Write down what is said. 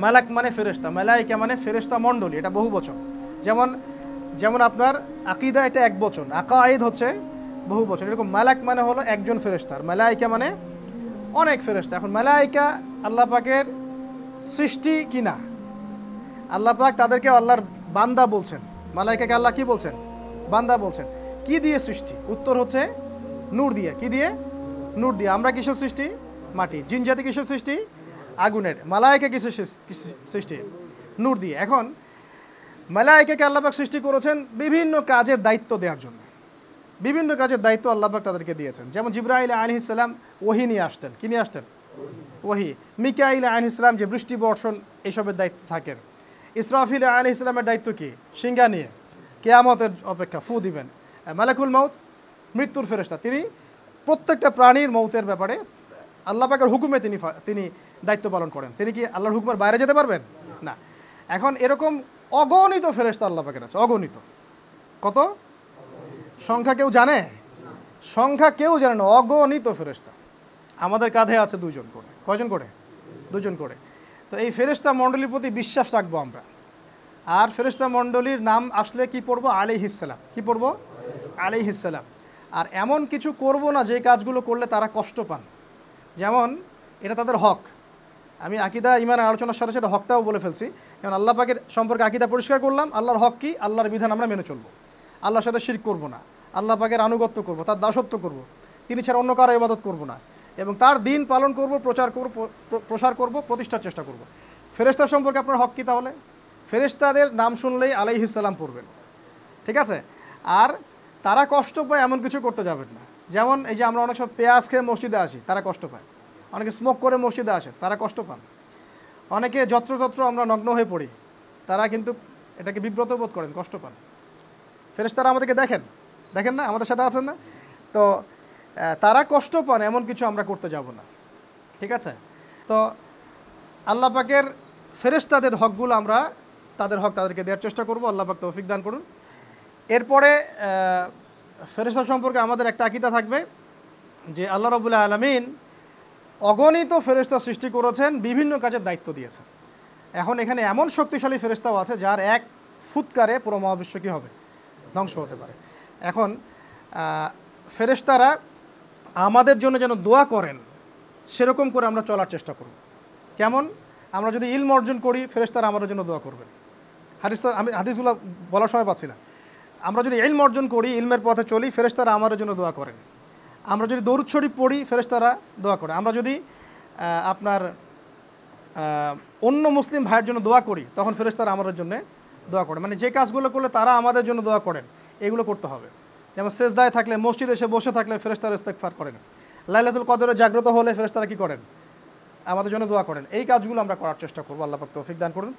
মালাক মানে ফেরেশতা, মালাইকা মানে ফেরেশতা মণ্ডলী, এটা বহু বচন। যেমন যেমন আপনার আকিদা এটা এক বচন, আকায়েদ হচ্ছে বহু বচন। এরকম মালাক মানে হলো একজন ফেরেশতা, আর মালাইকা মানে অনেক ফেরেশতা। এখন মালাইকা আল্লাহ পাকের সৃষ্টি কি না? আল্লাহ পাক তাদেরকে আল্লাহর বান্দা বলছেন। মালাইকাকে আল্লাহ কি বলছেন? বান্দা বলছেন। কি দিয়ে সৃষ্টি? উত্তর হচ্ছে নূর দিয়ে। কি দিয়ে? নূর দিয়ে। আমরা কিসের সৃষ্টি? মাটি। জিন জাতি কিসের সৃষ্টি? আগুনের। মালাইকা কিসের সৃষ্টি? নূর দিয়ে। এখন মালাইকাকে আল্লাহ পাক সৃষ্টি করেছেন বিভিন্ন কাজের দায়িত্ব দেওয়ার জন্য। বিভিন্ন কাজের দায়িত্ব আল্লাহ পাক তাদেরকে দিয়েছেন। যেমন জিবরাইল আলাইহিস সালাম ওহী নিয়ে আসতেন। কি নিয়ে আসতেন? ওহী। মিকাইল আলাইহিস সালাম যে বৃষ্টি বর্ষণ এইসবের দায়িত্ব থাকেন। ইসরাফিল আলাইহিস সালামের দায়িত্ব কি? সিংহা নিয়ে কিয়ামতের অপেক্ষা ফু দিবেন। মালাকুল মউত মৃত্যুর ফেরেশতা, তিনি প্রত্যেকটা প্রাণীর মৌতের ব্যাপারে আল্লাহ পাকের হুকুমে তিনি দায়িত্ব পালন করেন। তিনি কি আল্লাহর হুকুমের বাইরে যেতে পারবেন? না। এখন এরকম অগণিত ফেরেশতা আল্লাহ পাকের আছে, অগণিত। কত? সংখ্যা কেউ জানে? সংখ্যা কেউ জানে না, অগণিত ফেরেশতা। আমাদের কাঁধে আছে 2 জন করে। কয়জন করে? 2 জন করে। তো এই ফেরেশতা মণ্ডলীর প্রতি বিশ্বাস রাখবো আমরা। আর ফেরেশতা মণ্ডলীর নাম আসলে কি পড়ব? আলাইহিস সালাম। কি পড়ব? আলাইহিস সালাম। আর এমন কিছু করব না যে কাজগুলো করলে তারা কষ্ট পান। যেমন এটা তাদের হক। আমি আকিদা ইমান আলোচনার সাথে সাথে হকটাও বলে ফেলছি। যেমন আল্লাহ পাকের সম্পর্কে আকিদা পরিষ্কার করলাম। আল্লাহর হক কি? আল্লাহর বিধান আমরা মেনে চলবো, আল্লাহর সাথে শিরক করব না, আল্লাহ পাকের আনুগত্য করব, তার দাসত্ব করব, তিনি ছাড়া অন্য কারো ইবাদত করব না, এবং তার দিন পালন করব, প্রসার করব, প্রতিষ্ঠার চেষ্টা করব। ফেরেশতা সম্পর্কে আপনার হক কি তাহলে? ফেরেশতাদের নাম শুনলেই আলাইহিস সালাম পড়বেন, ঠিক আছে? আর তারা কষ্ট পায় এমন কিছু করতে যাবেন না। যেমন এই যে আমরা অনেক সময় পেঁয়াজ খেয়ে মসজিদে আসি, তারা কষ্ট পায়। অনেকে স্মোক করে মসজিদে আসে, তারা কষ্ট পান। অনেকে যত্রতত্র আমরা নগ্ন হয়ে পড়ি, তারা কিন্তু এটাকে বিব্রত বোধ করেন, কষ্ট পান। ফেরেশতারা আমাদেরকে দেখেন, দেখেন না? আমাদের সাথে আছেন না? তো তারা কষ্ট পান এমন কিছু আমরা করতে যাব না, ঠিক আছে? তো আল্লাহ পাকের ফেরেশতাদের হকগুলো আমরা তাদের হক তাদেরকে দেওয়ার চেষ্টা করব। আল্লাহ পাক তৌফিক দান করুন। এরপরে ফেরেশতা সম্পর্কে আমাদের একটা আকীদা থাকবে যে আল্লাহ রাব্বুল আলামিন অগণিত ফেরেশতা সৃষ্টি করেছেন, বিভিন্ন কাজের দায়িত্ব দিয়েছেন। এখন এখানে এমন শক্তিশালী ফেরেশতাও আছে যার এক ফুৎকারে পুরো মহাবিশ্ব কী হবে? ধ্বংস হতে পারে। এখন ফেরেশতারা আমাদের জন্য যেন দোয়া করেন, সেরকম করে আমরা চলার চেষ্টা করব। কেমন? আমরা যদি ইলম অর্জন করি, ফেরেশতারা আমাদের জন্য দোয়া করবেন। আমি হাদিসগুলো বলার সময় পাচ্ছি না। আমরা যদি ইলম অর্জন করি, ইলমের পথে চলি, ফেরেশতারা আমাদের জন্য দোয়া করেন। আমরা যদি দরুদ শরীফ পড়ি, ফেরেশতারা দোয়া করে। আমরা যদি আপনার অন্য মুসলিম ভাইয়ের জন্য দোয়া করি, তখন ফেরেশতারা আমাদের জন্য দোয়া করে। মানে যে কাজগুলো করলে তারা আমাদের জন্য দোয়া করেন, এগুলো করতে হবে। যেমন সেজদায় থাকলে, মসজিদে এসে বসে থাকলে ফেরেশতারা ইস্তেগফার করেন। লাইলাতুল কদরে জাগ্রত হলে ফেরেশতারা কী করেন? আমাদের জন্য দোয়া করেন। এই কাজগুলো আমরা করার চেষ্টা করবো। আল্লাহ পাক তৌফিক দান করুন।